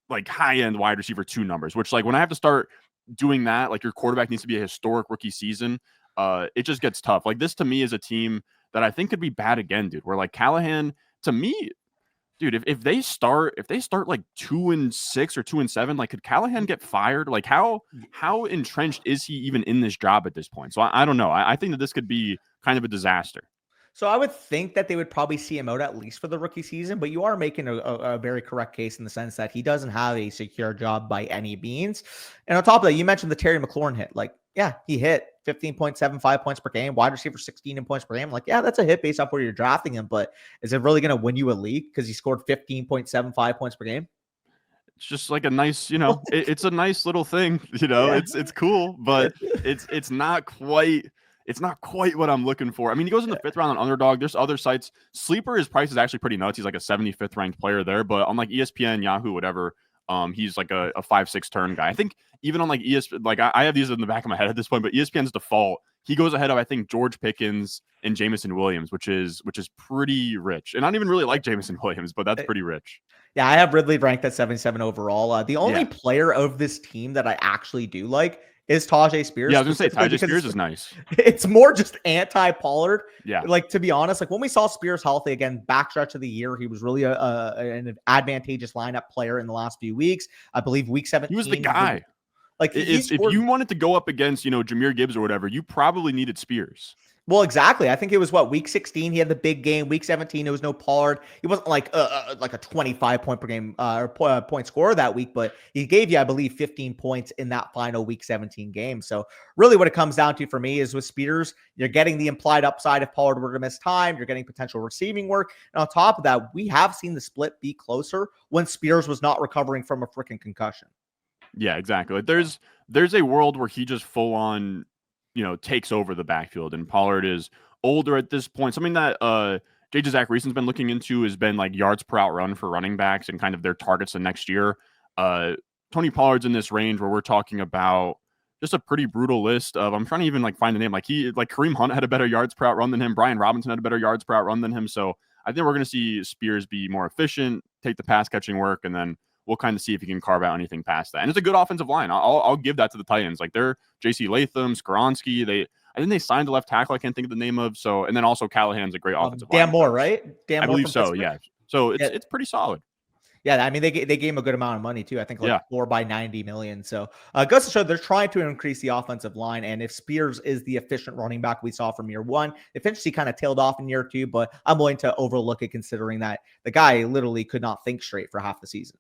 high-end wide receiver 2 numbers, which like when I have to start doing that, like your quarterback needs to be a historic rookie season, it just gets tough. Like this to me is a team that I think could be bad again, dude, where like Callahan, to me, dude, if they start like 2-6 or 2-7, like could Callahan get fired? Like how entrenched is he even in this job at this point? So I don't know. I think that this could be kind of a disaster. So I would think that they would probably see him out at least for the rookie season, but you are making a very correct case in the sense that he doesn't have a secure job by any means. And on top of that, you mentioned the Terry McLaurin hit. Like, yeah, he hit 15.75 points per game, wide receiver 16 in points per game. Like, yeah, that's a hit based off where you're drafting him, but is it really going to win you a league because he scored 15.75 points per game? It's just like a nice, it's a nice little thing, Yeah. it's cool, but it's not quite what I'm looking for. I mean, he goes in the 5th round on Underdog. There's other sites. Sleeper, his price is actually pretty nuts. He's like a 75th ranked player there, but on like ESPN, Yahoo, whatever, he's like a 5-6 turn guy. I think even on like ESPN, like I have these in the back of my head at this point, but ESPN's default, he goes ahead of, I think, George Pickens and Jameson Williams, which is pretty rich. And I don't even really like Jameson Williams, but that's pretty rich. Yeah, I have Ridley ranked at 77 overall. The only player of this team that I actually do like is Tajay Spears. Yeah, I was going to say Tajay Spears is nice. It's more just anti-Pollard. Yeah. Like, to be honest, like when we saw Spears healthy again, backstretch of the year, he was really an advantageous lineup player in the last few weeks. I believe week 17. He was the guy. Like if you wanted to go up against, Jahmyr Gibbs or whatever, you probably needed Spears. Well, exactly. I think it was week 16. He had the big game. Week 17, it was no Pollard. He wasn't like a 25 point per game point scorer that week, but he gave you, I believe, 15 points in that final week 17 game. So really, what it comes down to for me is with Spears, you're getting the implied upside if Pollard were to miss time. You're getting potential receiving work, and on top of that, we have seen the split be closer when Spears was not recovering from a freaking concussion. Yeah, exactly. Like there's a world where he just full on, takes over the backfield, and Pollard is older at this point. Something that JJ Zach Reason's been looking into has been like yards per out run for running backs and kind of their targets the next year. Tony Pollard's in this range where we're talking about just a pretty brutal list of, I'm trying to even like find the name. Like Kareem Hunt had a better yards per out run than him. Brian Robinson had a better yards per out run than him. So I think we're going to see Spears be more efficient, take the pass catching work, and then we'll kind of see if he can carve out anything past that. And it's a good offensive line. I'll give that to the Titans. Like they're J.C. Latham, Skoronski. I think they signed a left tackle I can't think of the name of. So, and then also Callahan's a great offensive line. Dan Moore, right? I believe so, yeah. So it's pretty solid. Yeah, I mean, they gave him a good amount of money too. I think like Yeah. 4 by 90 million. So goes to show they're trying to increase the offensive line. And if Spears is the efficient running back we saw from year one, efficiency kind of tailed off in year two, but I'm willing to overlook it considering that the guy literally could not think straight for half the season.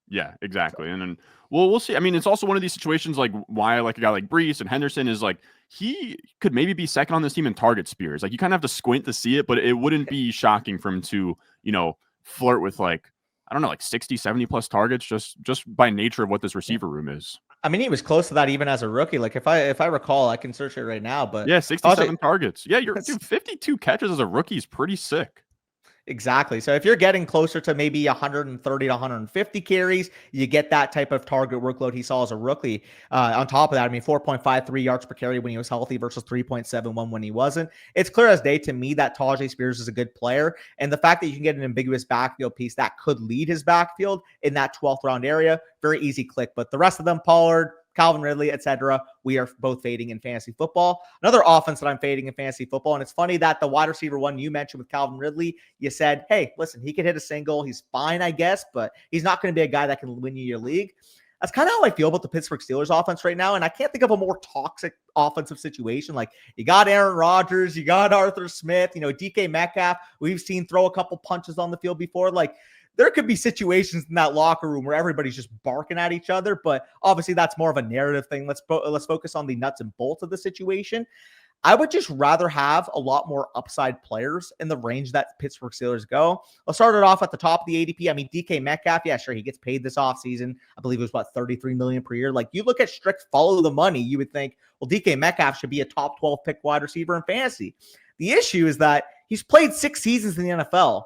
Yeah, exactly. And then we'll see. I mean, it's also one of these situations like why like a guy like Brees and Henderson is like he could maybe be second on this team in target Spears. Like you kind of have to squint to see it, but it wouldn't be shocking for him to, flirt with like I don't know, like 60, 70 plus targets just by nature of what this receiver room is. I mean, he was close to that even as a rookie. Like if I recall, I can search it right now, but Yeah, 67 targets. Yeah, you're dude, 52 catches as a rookie is pretty sick. Exactly. So if you're getting closer to maybe 130 to 150 carries, you get that type of target workload he saw as a rookie. On top of that, I mean, 4.53 yards per carry when he was healthy versus 3.71 when he wasn't. It's clear as day to me that Tajay Spears is a good player. And the fact that you can get an ambiguous backfield piece that could lead his backfield in that 12th round area, very easy click. But the rest of them, Pollard, Calvin Ridley, etc. We are both fading in fantasy football. Another offense that I'm fading in fantasy football, and it's funny that the wide receiver one you mentioned with Calvin Ridley, you said, hey, listen, he could hit a single. He's fine, I guess, but he's not going to be a guy that can win you your league. That's kind of how I feel about the Pittsburgh Steelers offense right now, and I can't think of a more toxic offensive situation. Like, you got Aaron Rodgers, you got Arthur Smith, DK Metcalf, we've seen throw a couple punches on the field before. Like, there could be situations in that locker room where everybody's just barking at each other, but obviously that's more of a narrative thing. Let's focus on the nuts and bolts of the situation. I would just rather have a lot more upside players in the range that Pittsburgh Steelers go. I'll start it off at the top of the ADP. I mean, DK Metcalf, yeah, sure, he gets paid this offseason. I believe it was, $33 million per year. Like, you look at strict follow the money, you would think, well, DK Metcalf should be a top 12 pick wide receiver in fantasy. The issue is that he's played 6 seasons in the NFL.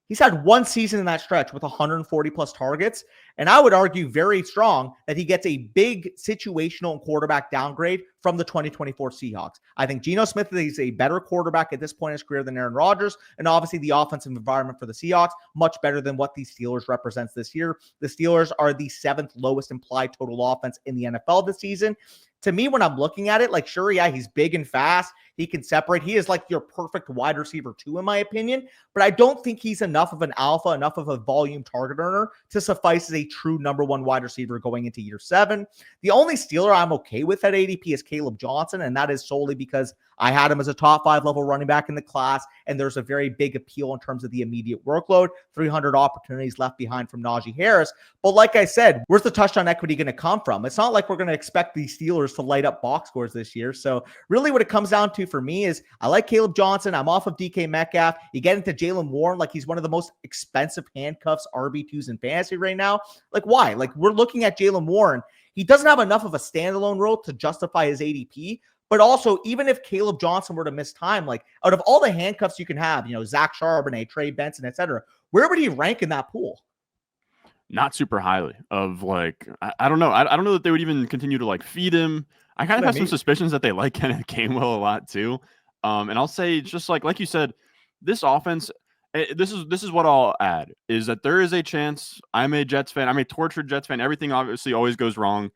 He's had 1 season in that stretch with 140 plus targets. And I would argue very strong that he gets a big situational and quarterback downgrade from the 2024 Seahawks. I think Geno Smith is a better quarterback at this point in his career than Aaron Rodgers. And obviously the offensive environment for the Seahawks, much better than what the Steelers represents this year. The Steelers are the 7th lowest implied total offense in the NFL this season. To me, when I'm looking at it, like, sure, yeah, he's big and fast. He can separate. He is like your perfect wide receiver too, in my opinion. But I don't think he's enough of an alpha, enough of a volume target earner to suffice as a true number 1 wide receiver going into year 7. The only Steeler I'm okay with at ADP is Caleb Johnson, and that is solely because I had him as a top 5 level running back in the class, and there's a very big appeal in terms of the immediate workload, 300 opportunities left behind from Najee Harris. But like I said, where's the touchdown equity going to come from? It's not like we're going to expect the Steelers to light up box scores this year. So really what it comes down to for me is I like Caleb Johnson. I'm off of DK Metcalf. You get into Jaylen Warren, like he's one of the most expensive handcuffs RB2s in fantasy right now. Like, why? Like, we're looking at Jaylen Warren. He doesn't have enough of a standalone role to justify his ADP. But also, even if Caleb Johnson were to miss time, like out of all the handcuffs you can have, Zach Charbonnet, Trey Benson, etc., where would he rank in that pool? Not super highly of like, I don't know. I don't know that they would even continue to like feed him. I kind of have some suspicions that they like Kenneth Gainwell a lot too. And I'll say just like you said, this offense, this is what I'll add is that there is a chance. I'm a Jets fan. I'm a tortured Jets fan. Everything obviously always goes wrong.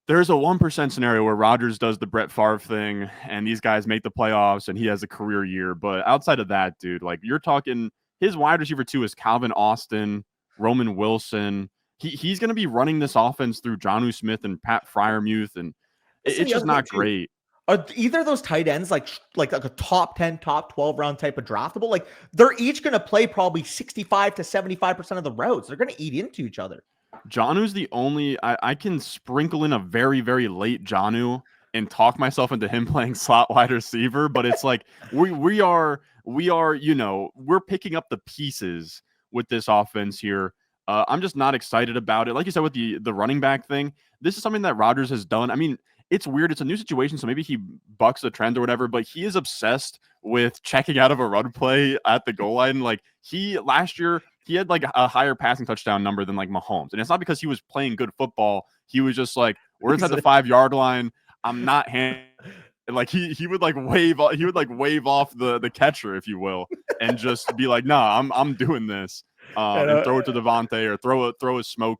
There's a 1% scenario where Rodgers does the Brett Favre thing and these guys make the playoffs and he has a career year. But outside of that, dude, like you're talking his wide receiver 2 is Calvin Austin, Roman Wilson. He's going to be running this offense through Jonnu Smith and Pat Freiermuth, and it's just not great. Are either of those tight ends like a top 10, top 12 round type of draftable? Like, they're each going to play probably 65 to 75% of the routes. They're going to eat into each other. Jonnu's the only I can sprinkle in a very, very late Jonnu and talk myself into him playing slot wide receiver, but it's like we are we're picking up the pieces with this offense here. I'm just not excited about it. Like you said with the running back thing, this is something that Rodgers has done. I mean, it's weird. It's a new situation, so maybe he bucks the trend or whatever, but he is obsessed with checking out of a run play at the goal line. Like last year, he had like a higher passing touchdown number than like Mahomes. And it's not because he was playing good football. He was just like, we're inside the 5-yard line. I'm not like he would like wave off the catcher, if you will, and just be like, nah, I'm doing this. And throw it to Devontae or throw a smoke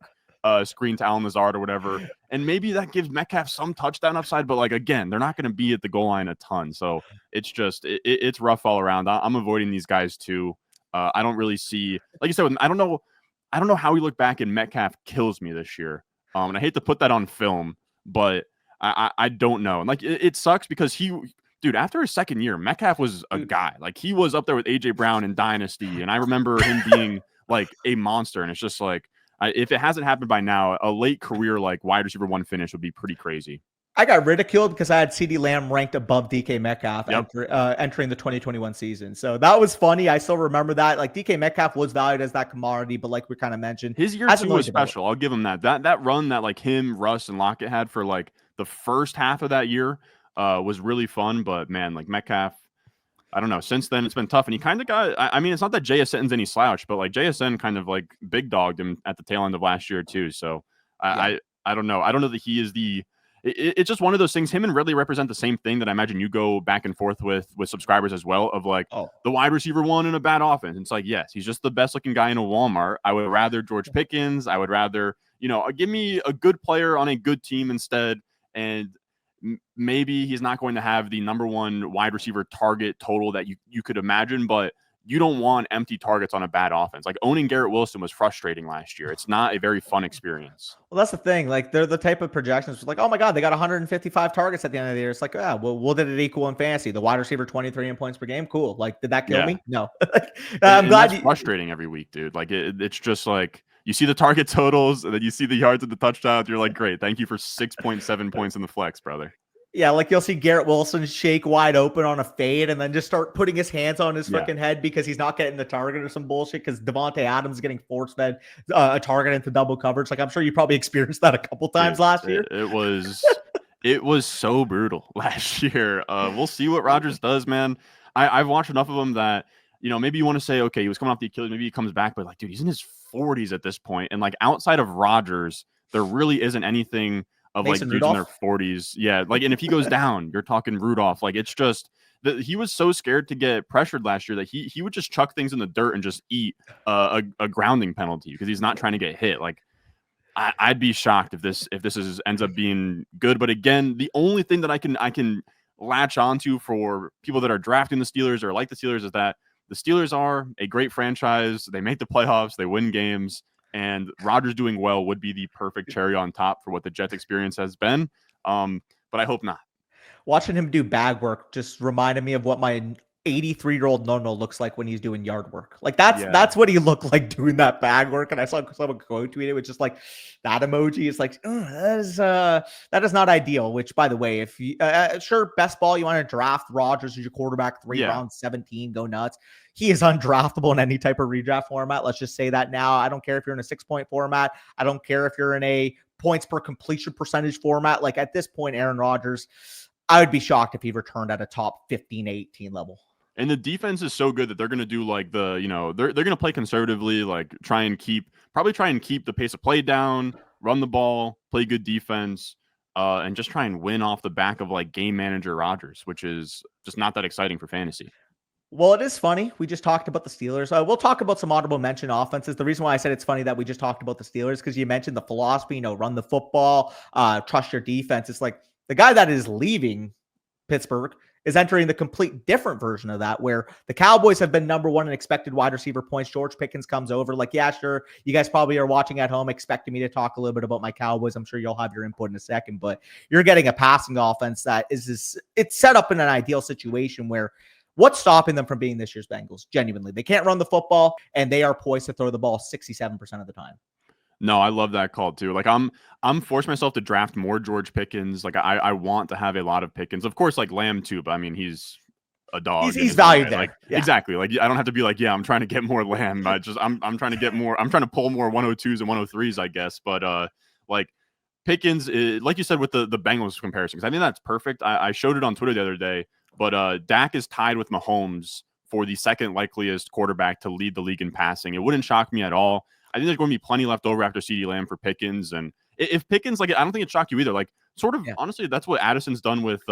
screen to Allen Lazard or whatever. And maybe that gives Metcalf some touchdown upside, but like, again, they're not going to be at the goal line a ton. So it's just, it's rough all around. I'm avoiding these guys too. I don't really see, like you said, I don't know how we look back and Metcalf kills me this year. And I hate to put that on film, but I don't know. And like it sucks because dude, after his second year, Metcalf was a guy. Like he was up there with AJ Brown in Dynasty, and I remember him being like a monster. And it's just like if it hasn't happened by now, a late career like wide receiver 1 finish would be pretty crazy. I got ridiculed because I had CeeDee Lamb ranked above DK Metcalf entering the 2021 season. So that was funny. I still remember that. Like DK Metcalf was valued as that commodity, but like we kind of mentioned, his year 2 was special. I'll give him that. That run that like him, Russ, and Lockett had for like the first half of that year was really fun. But man, like Metcalf, I don't know. Since then, it's been tough. And he kind of got, I mean, it's not that JSN's any slouch, but like JSN kind of like big dogged him at the tail end of last year too. So I don't know. I don't know that he is it's just one of those things. Him and Ridley represent the same thing that I imagine you go back and forth with subscribers as well, of like the wide receiver 1 in a bad offense. It's like, yes, he's just the best looking guy in a Walmart. I would rather George Pickens. I would rather, give me a good player on a good team instead. And maybe he's not going to have the number 1 wide receiver target total that you could imagine, but you don't want empty targets on a bad offense. Like owning Garrett Wilson was frustrating last year. It's not a very fun experience. Well, that's the thing. Like they're the type of projections like, oh my God, they got 155 targets at the end of the year. It's like, well, what did it equal in fantasy? The wide receiver 23 in points per game. Cool. Like, did that kill me? No. I'm glad. That's frustrating every week, dude. Like it's just like you see the target totals and then you see the yards and the touchdowns. You're like, great. Thank you for 6.7 points in the flex, brother. Yeah, like you'll see Garrett Wilson shake wide open on a fade and then just start putting his hands on his freaking head because he's not getting the target or some bullshit because Devontae Adams is getting force-fed a target into double coverage. Like I'm sure you probably experienced that a couple times last year. It was so brutal last year. We'll see what Rodgers does, man. I've watched enough of him that, maybe you want to say, okay, he was coming off the Achilles, maybe he comes back, but like, dude, he's in his 40s at this point. And like outside of Rodgers, there really isn't anything of Mason like dudes in their 40s. Yeah. Like, and if he goes down, you're talking Rudolph. Like, it's just that he was so scared to get pressured last year that he would just chuck things in the dirt and just eat a grounding penalty because he's not trying to get hit. Like, I'd be shocked if this ends up being good. But again, the only thing that I can latch onto for people that are drafting the Steelers or like the Steelers is that the Steelers are a great franchise. They make the playoffs. They win games. And Rodgers doing well would be the perfect cherry on top for what the Jets experience has been. But I hope not. Watching him do bag work just reminded me of what my 83-year-old Nono looks like when he's doing yard work. Like that's what he looked like doing that bag work. And I saw someone quote tweet it with just like that emoji. It's like, that is not ideal. Which, by the way, if you sure, best ball, you want to draft Rodgers as your quarterback, 3 rounds, 17, go nuts. He is undraftable in any type of redraft format. Let's just say that now. I don't care if you're in a 6-point format. I don't care if you're in a points per completion percentage format. Like at this point, Aaron Rodgers, I would be shocked if he returned at a top 15, 18 level. And the defense is so good that they're going to do like they're going to play conservatively, like try and keep the pace of play down, run the ball, play good defense, and just try and win off the back of like game manager Rodgers, which is just not that exciting for fantasy. Well, it is funny. We just talked about the Steelers. We'll talk about some honorable mention offenses. The reason why I said it's funny that we just talked about the Steelers because you mentioned the philosophy, run the football, trust your defense. It's like the guy that is leaving Pittsburgh is entering the complete different version of that, where the Cowboys have been number 1 in expected wide receiver points. George Pickens comes over. Like, yeah, sure. You guys probably are watching at home expecting me to talk a little bit about my Cowboys. I'm sure you'll have your input in a second, but you're getting a passing offense that it's set up in an ideal situation where what's stopping them from being this year's Bengals? Genuinely, they can't run the football, and they are poised to throw the ball 67% of the time. No, I love that call too. Like I'm forcing myself to draft more George Pickens. Like I want to have a lot of Pickens. Of course, like Lamb too, but I mean he's a dog. He's valued there. Like exactly. Like I don't have to be like, yeah, I'm trying to get more Lamb. I'm trying to get more. I'm trying to pull more 102s and 103s, I guess. But like Pickens, like you said with the Bengals comparison, because I think that's perfect. I showed it on Twitter the other day. But Dak is tied with Mahomes for the second likeliest quarterback to lead the league in passing. It wouldn't shock me at all. I think there's going to be plenty left over after CeeDee Lamb for Pickens. And if Pickens, like, I don't think it shocked you either. Like, sort of, honestly, that's what Addison's done with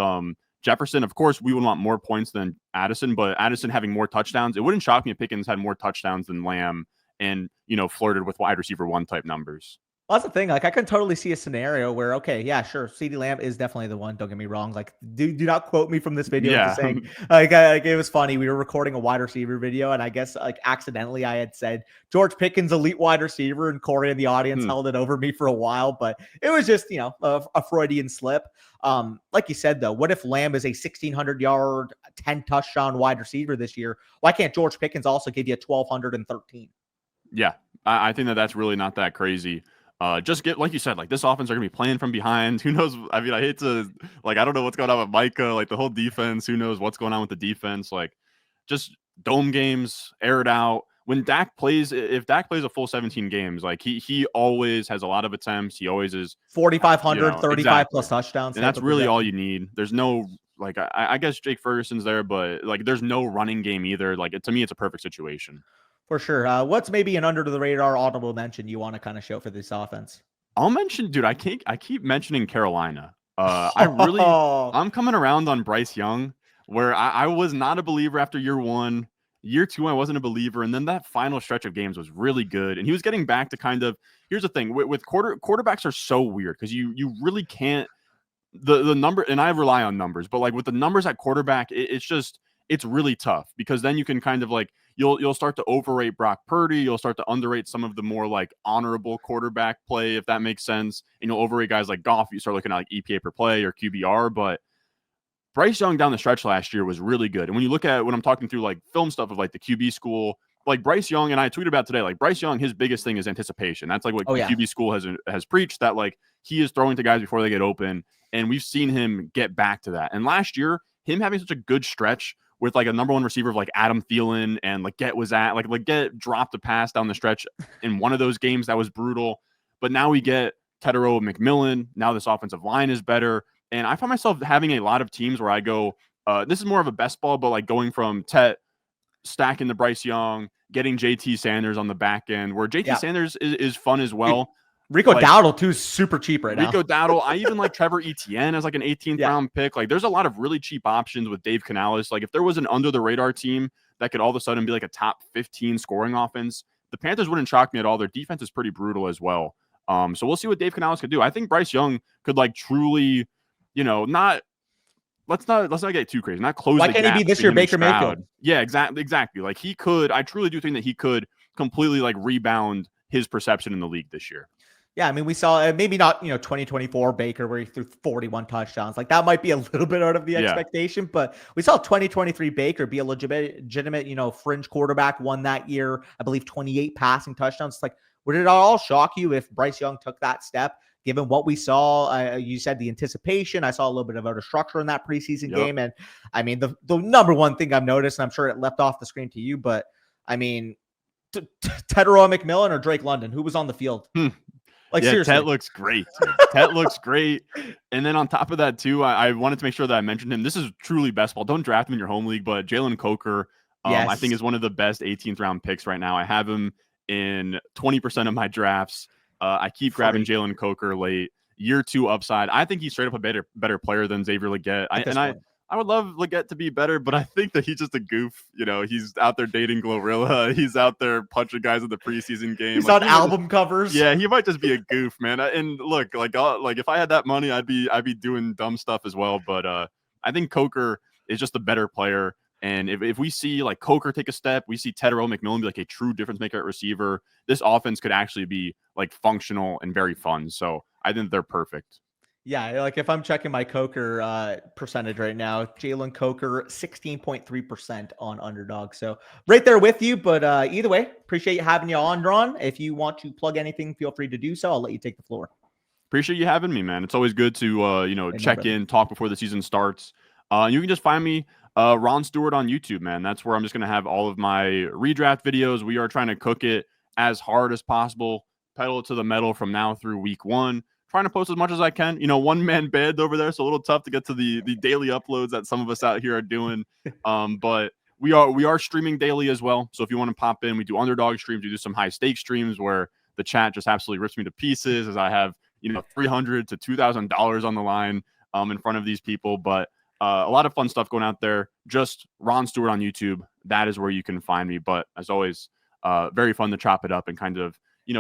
Jefferson. Of course, we would want more points than Addison, but Addison having more touchdowns, it wouldn't shock me if Pickens had more touchdowns than Lamb and, flirted with wide receiver 1 type numbers. Well, that's the thing. Like, I can totally see a scenario where, okay, yeah, sure, CeeDee Lamb is definitely the one. Don't get me wrong. Like, do not quote me from this video into Yeah. saying like it was funny. We were recording a wide receiver video, and I guess like accidentally I had said George Pickens elite wide receiver, and Corey in the audience held it over me for a while, but it was just a Freudian slip. Like you said though, what if Lamb is a 1,600-yard, 10 touchdown wide receiver this year? Why can't George Pickens also give you 1,213? Yeah, I think that's really not that crazy. Just get, like you said, like this offense are gonna be playing from behind. Who knows? I mean, I hate to I don't know what's going on with Micah, like the whole defense. Who knows what's going on with the defense? Like, just dome games, air it out. When Dak plays, if Dak plays a full 17 games, like he always has a lot of attempts. He always is 4,500, 35 exactly. plus touchdowns, and that's really all you need. There's no I guess Jake Ferguson's there, but like there's no running game either. Like to me, it's a perfect situation. For sure. What's maybe an under the radar audible mention you want to kind of show for this offense? I'll mention, dude. I keep mentioning Carolina. I'm coming around on Bryce Young, where I was not a believer after year one. Year two, I wasn't a believer, and then that final stretch of games was really good, and he was getting back to kind of. Here's the thing with quarterbacks are so weird because you really can't the number, and I rely on numbers, but like with the numbers at quarterback, it's really tough because then you can kind of like you'll start to overrate Brock Purdy, you'll start to underrate some of the more like honorable quarterback play, if that makes sense, and you'll overrate guys like Goff. You start looking at like EPA per play or QBR, but Bryce Young down the stretch last year was really good. And when you look at when I'm talking through like film stuff of like the QB school, like Bryce Young, and I tweeted about today, like Bryce Young, his biggest thing is anticipation. That's like what QB school has preached, that like he is throwing to guys before they get open. And we've seen him get back to that. And last year, him having such a good stretch with like a number one receiver of like Adam Thielen and Leggett was at like Leggett dropped a pass down the stretch in one of those games that was brutal. But now we get Tedero McMillan. Now this offensive line is better. And I find myself having a lot of teams where I go, this is more of a best ball, but like going from Tet, stacking the Bryce Young, getting JT Sanders on the back end, where JT Sanders is fun as well. Rico Dowdle too is super cheap right now. Rico Dowdle. I even like Trevor Etienne as like an 18th round pick. Like there's a lot of really cheap options with Dave Canales. Like if there was an under the radar team that could all of a sudden be like a top 15 scoring offense, the Panthers wouldn't shock me at all. Their defense is pretty brutal as well. So we'll see what Dave Canales could do. I think Bryce Young could like truly, not let's not get too crazy. Not close. Why can't he be this year Baker Mayfield? Yeah, exactly. Like he could. I truly do think that he could completely like rebound his perception in the league this year. Yeah, I mean, we saw maybe not 2024 Baker where he threw 41 touchdowns. Like that might be a little bit out of the expectation, but we saw 2023 Baker be a legitimate fringe quarterback. Won that year, I believe, 28 passing touchdowns. It's like, would it all shock you if Bryce Young took that step? Given what we saw, you said the anticipation. I saw a little bit of out of structure in that preseason game, and I mean the number one thing I've noticed, and I'm sure it left off the screen to you, but I mean, Tedero McMillan or Drake London, who was on the field? Like seriously, Tet looks great. Tet looks great. And then on top of that too, I wanted to make sure that I mentioned him. This is truly best ball. Don't draft him in your home league, but Jalen Coker, I think is one of the best 18th round picks right now. I have him in 20% of my drafts. I keep grabbing Jalen Coker late. Year two upside. I think he's straight up a better player than Xavier Leggett. I would love Leggett to be better, but I think that he's just a goof. He's out there dating Glorilla. He's out there punching guys in the preseason game. He's on album covers. Yeah, he might just be a goof, man. And look, like if I had that money, I'd be doing dumb stuff as well. But I think Coker is just a better player. And if we see like Coker take a step, we see Tedero McMillan be like a true difference maker at receiver, this offense could actually be like functional and very fun. So I think they're perfect. Yeah, like if I'm checking my Coker percentage right now, Jalen Coker 16.3% on Underdog. So right there with you. But either way, appreciate having you on, Ron. If you want to plug anything, feel free to do so. I'll let you take the floor. Appreciate you having me, man. It's always good to check in, talk before the season starts. You can just find me Ron Stewart on YouTube, man. That's where I'm just going to have all of my redraft videos. We are trying to cook it as hard as possible, pedal it to the metal from now through week one. Trying to post as much as I can. One man band over there, so a little tough to get to the daily uploads that some of us out here are doing. But we are streaming daily as well. So if you want to pop in, we do underdog streams. We do some high stake streams where the chat just absolutely rips me to pieces as I have $300 to $2,000 on the line in front of these people. But a lot of fun stuff going out there. Just Ron Stewart on YouTube. That is where you can find me. But as always, very fun to chop it up and kind of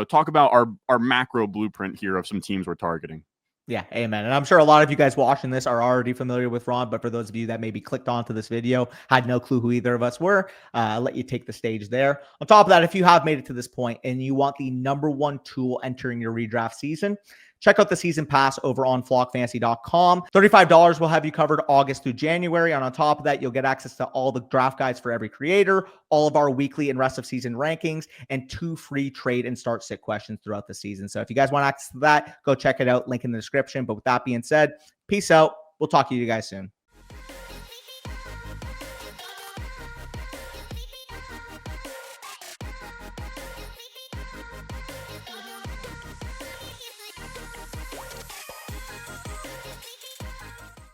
talk about our macro blueprint here of some teams we're targeting. Yeah, amen. And I'm sure a lot of you guys watching this are already familiar with Ron, but for those of you that maybe clicked onto this video, had no clue who either of us were, I'll let you take the stage there. On top of that, if you have made it to this point and you want the #1 tool entering your redraft season, check out the season pass over on flockfantasy.com. $35 will have you covered August through January. And on top of that, you'll get access to all the draft guides for every creator, all of our weekly and rest of season rankings, and 2 free trade and start sit questions throughout the season. So if you guys want access to that, go check it out. Link in the description. But with that being said, peace out. We'll talk to you guys soon.